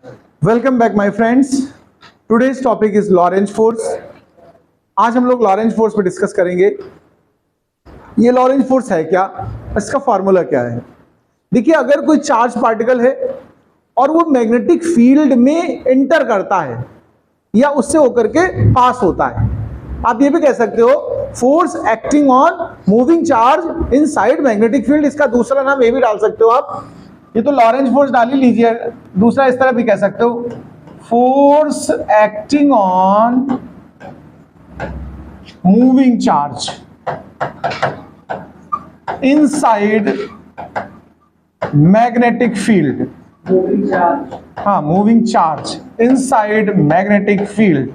Welcome back my friends. Today's topic is Lorentz force. आज हम लोग लॉरेंज फोर्स पे डिस्कस करेंगे। ये लॉरेंज फोर्स है क्या, इसका फॉर्मूला क्या है। देखिए, अगर कोई चार्ज पार्टिकल है और वो मैग्नेटिक फील्ड में एंटर करता है या उससे होकर के पास होता है, आप ये भी कह सकते हो force acting on moving charge inside magnetic field. इसका दूसरा नाम ये भी डाल सकते हो आप, ये तो लॉरेंज फोर्स डाल ही लीजिए, दूसरा इस तरह भी कह सकते हो force acting on moving charge inside magnetic field. हाँ, moving charge inside magnetic field,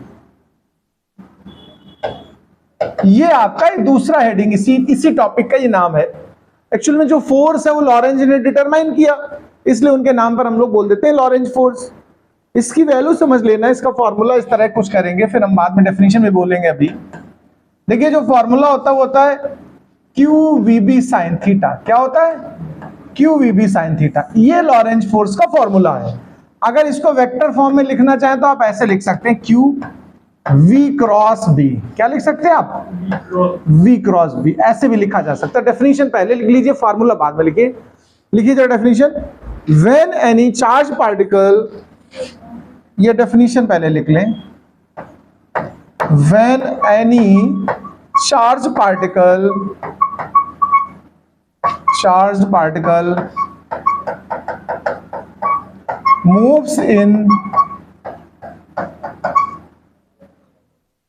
ये आपका दूसरा हेडिंग, इसी टॉपिक का ये नाम है। एक्चुअल में जो फोर्स है वो लॉरेंज ने डिटरमाइन किया, इसलिए उनके नाम पर हम लोग बोल देते हैं लॉरेंज फोर्स। इसकी वैल्यू समझ लेना, इसका फॉर्मूला इस तरह कुछ करेंगे, फिर हम बाद में डेफिनेशन में बोलेंगे। अभी देखिए, जो फॉर्मूला होता है वो होता है Q V B sine theta. क्या होता है? Q V B sine theta. ये लॉरेंज फोर्स का फॉर्मूला है। अगर इसको वेक्टर फॉर्म में लिखना चाहें तो आप ऐसे लिख सकते हैं क्यू वी क्रॉस बी। क्या लिख सकते हैं आप? वी क्रॉस बी, ऐसे भी लिखा जा सकता है। डेफिनेशन पहले लिख लीजिए, फार्मूला बाद में लिखिए। लिखिए जरा definition, when any charge particle, ये डेफिनेशन पहले लिख लें। When any charge particle moves in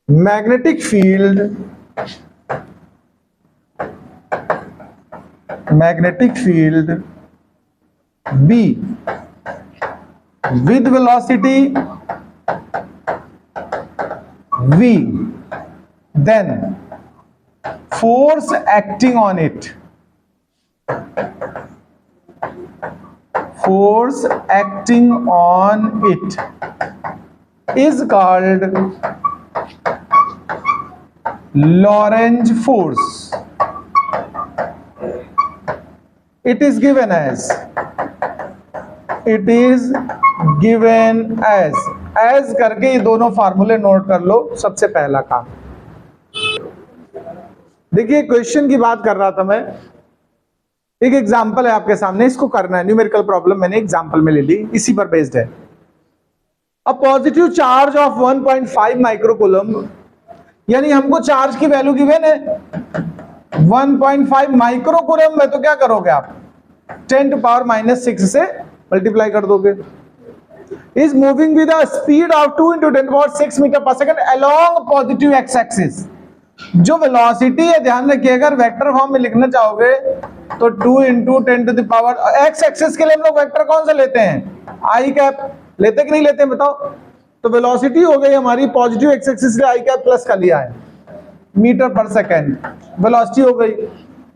magnetic field B with velocity V, then force acting on it is called Lorentz force. It is given as करके ये दोनों फार्मूले note कर लो। सबसे पहला काम, देखिए क्वेश्चन की बात कर रहा था मैं, एक एग्जांपल है आपके सामने, इसको करना है। न्यूमेरिकल प्रॉब्लम मैंने एग्जांपल में ले ली, इसी पर बेस्ड है। A positive charge of 1.5 microcoulomb, यानी हमको चार्ज की वैल्यू गिवन है 1.5 माइक्रोकूलम में, तो क्या करोगे आप? 10⁻⁻⁶ से मल्टीप्लाई कर दोगे। Is moving with the speed of 2 × 10⁻⁶ metre per second along positive x axis. जो वेलोसिटी है, ध्यान रखिए, अगर वेक्टर फॉर्म में लिखना चाहोगे तो 2 × 10⁻, एक्स एक्सिस के लिए हम लोग वेक्टर कौन सा लेते हैं? आई कैप। लेते कि नहीं लेते हैं बताओ? तो वेलोसिटी हो गई हमारी, पॉजिटिव एक्स एक्सिस के आई कैप प्लस का लिया है, मीटर पर सेकंड वेलोसिटी हो गई।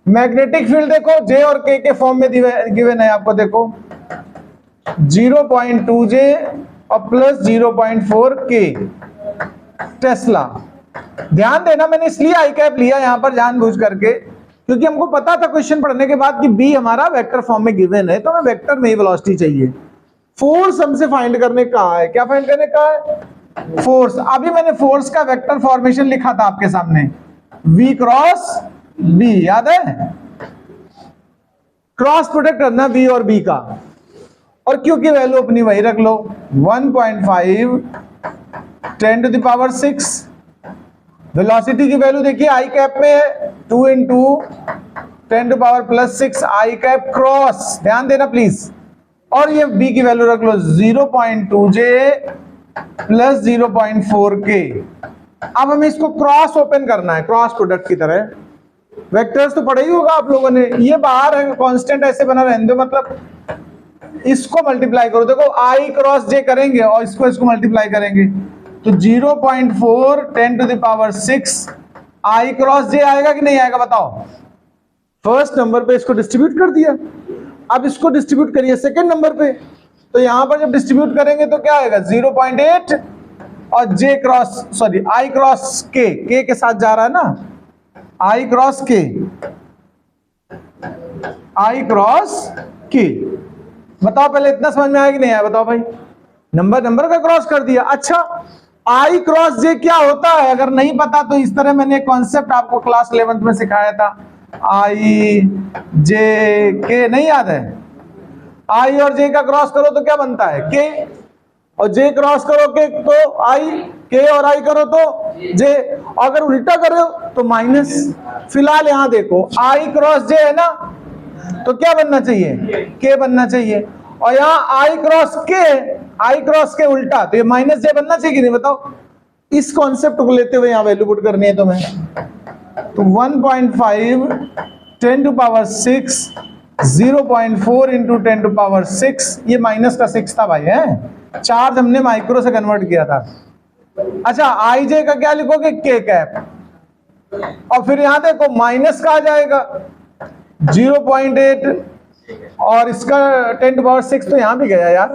मैग्नेटिक फील्ड देखो, जे और के फॉर्म में गिवन है आपको, देखो 0.2 जे और प्लस 0.4 के टेस्ला। ध्यान देना, मैंने इसलिए आई कैप लिया यहां पर जानबूझ करके, क्योंकि हमको पता था क्वेश्चन पढ़ने के बाद कि बी हमारा वेक्टर फॉर्म में गिवन है, तो हमें वेक्टर में ही वेलोसिटी चाहिए। फोर्स हमसे फाइंड करने का है। क्या फाइंड करने का है? फोर्स। अभी मैंने फोर्स का वेक्टर फॉर्मेशन लिखा था आपके सामने, V क्रॉस B, याद है? क्रॉस प्रोडक्ट करना V और B का, और Q की वैल्यू अपनी वही रख लो, 1.5 10⁻⁶। वेलोसिटी की वैल्यू देखिए आई कैप में है 2 × 10⁻⁻⁶ आई कैप क्रॉस, ध्यान देना प्लीज। और ये B की वैल्यू रख लो 0.2 जे प्लस 0.4 के। अब हमें इसको क्रॉस ओपन करना है, क्रॉस प्रोडक्ट की तरह। वेक्टर्स तो पढ़ा ही होगा आप लोगों ने, ये बाहर है कांस्टेंट, ऐसे बना रहने दो, मतलब इसको मल्टीप्लाई करो। देखो आई क्रॉस जे करेंगे और इसको मल्टीप्लाई करेंगे तो 0.4 10⁻⁶ आई क्रॉस जे आएगा कि नहीं आएगा बताओ? फर्स्ट नंबर पे इसको डिस्ट्रीब्यूट कर दिया, अब इसको डिस्ट्रीब्यूट करिए सेकंड नंबर पे, तो यहां पर जब डिस्ट्रीब्यूट करेंगे तो क्या आएगा? 0.8 और जे क्रॉस सॉरी आई क्रॉस के साथ जा रहा है ना, आई क्रॉस के, आई क्रॉस के। बताओ पहले इतना समझ में आया कि नहीं आया? बताओ भाई, नंबर का क्रॉस कर दिया। अच्छा, आई क्रॉस जे क्या होता है? अगर नहीं पता तो इस तरह मैंने एक कॉन्सेप्ट आपको क्लास 11th में सिखाया था, आई जे के, नहीं याद है? आई और जे का क्रॉस करो तो क्या बनता है? के, और जे क्रॉस करो के तो आई, के और आई करो तो जे, अगर उल्टा करो तो माइनस। फिलहाल यहां देखो, आई क्रॉस जे है ना, तो क्या बनना चाहिए? के बनना चाहिए। और यहाँ आई क्रॉस के, आई क्रॉस के उल्टा, तो ये माइनस जे बनना चाहिए कि नहीं? बताओ। इस कॉन्सेप्ट को लेते हुए यहां वैल्यू पुट करनी है तुम्हें। तो 1.5 10 to power 6, 0.4 into 10 to power 6, ये माइनस का 6 था भाई, है चार्ज हमने माइक्रो से कन्वर्ट किया था। अच्छा, आई जे का क्या लिखोगे? के कैप, और फिर यहां देखो माइनस का आ जाएगा 0.8, और इसका 10 टू पावर 6 तो यहां भी गया यार,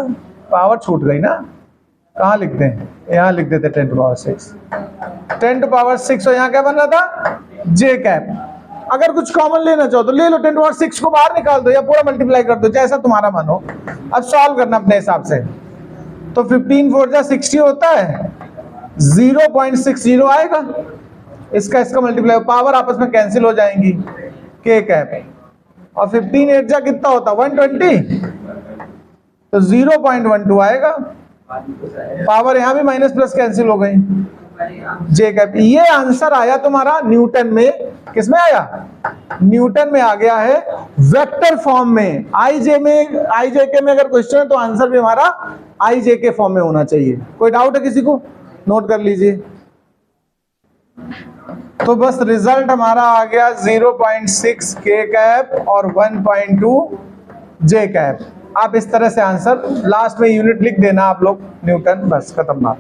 पावर छूट गई ना। कहां लिखते हैं? यहां लिख देते 10 टू पावर 6, 10 टू पावर 6, और यहां क्या बन रहा था? जे कैप। अगर कुछ कॉमन लेना चाहो तो ले लो, 10 टू पावर 6 को बाहर निकाल दो या पूरा मल्टीप्लाई कर दो, जैसा तुम्हारा मन हो। अब सॉल्व करना अपने हिसाब से। तो 15 4 जा 60 होता है, 0.60 आएगा, इसका मल्टीप्लाई, पावर आपस में कैंसिल हो जाएंगी, के कैप। और 15 8 जा कितना होता? 120, तो 0.12 आएगा। पावर यहां भी माइनस प्लस कैंसिल हो गई, जे कैप। ये आंसर आया तुम्हारा न्यूटन में। किस में आया? न्यूटन में आ गया है, वेक्टर फॉर्म में। आई जे के में अगर क्वेश्चन है तो आंसर भी हमारा आई जे के फॉर्म में होना चाहिए। कोई डाउट है किसी को? नोट कर लीजिए। तो बस रिजल्ट हमारा आ गया 0.6 के कैप और 1.2 जे कैप। आप इस तरह से आंसर लास्ट में यूनिट लिख देना आप लोग, न्यूटन, बस खत्म बात।